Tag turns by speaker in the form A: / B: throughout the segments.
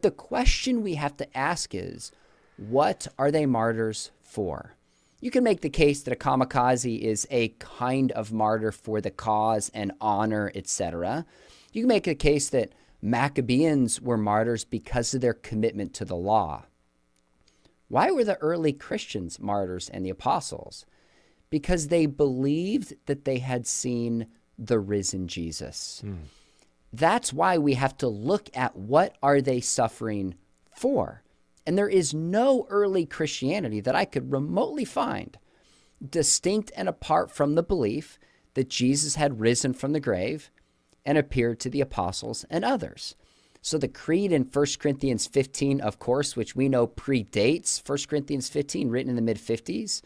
A: the question we have to ask is, what are they martyrs for? You can make the case that a kamikaze is a kind of martyr for the cause and honor, etc. You can make a case that Maccabeans were martyrs because of their commitment to the law. Why were the early Christians martyrs and the apostles? Because they believed that they had seen the risen Jesus. That's why we have to look at what are they suffering for. And there is no early Christianity that I could remotely find distinct and apart from the belief that Jesus had risen from the grave and appeared to the apostles and others. So the creed in 1 Corinthians 15, of course, which we know predates 1 Corinthians 15, written in the mid-50s,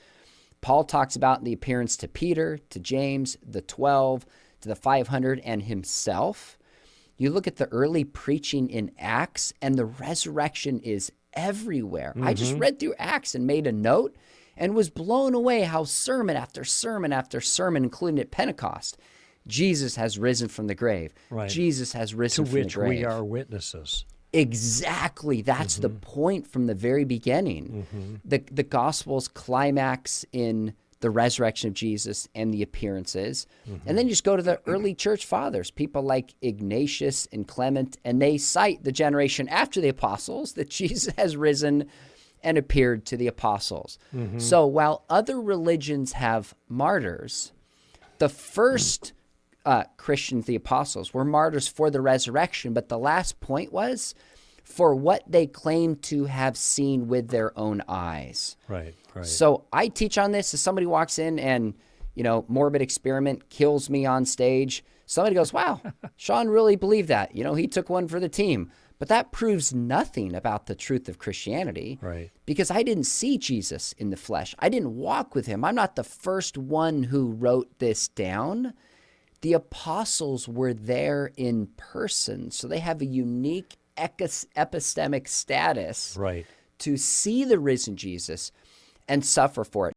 A: Paul talks about the appearance to Peter, to James, the 12, to the 500, and himself. You look at the early preaching in Acts, and the resurrection is everywhere. I just read through Acts and made a note and was blown away how sermon after sermon after sermon, including at Pentecost, Jesus has risen from the grave.
B: Right.
A: Jesus has risen from the grave.
B: To which we are witnesses.
A: Exactly. That's the point from the very beginning. The Gospels climax in the resurrection of Jesus and the appearances. And then you just go to the early church fathers, people like Ignatius and Clement, and they cite the generation after the apostles that Jesus has risen and appeared to the apostles. So while other religions have martyrs, the first Christians, the apostles, were martyrs for the resurrection, but the last point was for what they claim to have seen with their own eyes.
B: Right.
A: So I teach on this. If somebody walks in and, morbid experiment kills me on stage, somebody goes, wow, Sean really believed that. He took one for the team. But that proves nothing about the truth of Christianity.
B: Right.
A: Because I didn't see Jesus in the flesh. I didn't walk with him. I'm not the first one who wrote this down. The apostles were there in person. So they have a unique epistemic status
B: Right.
A: to see the risen Jesus and suffer for it.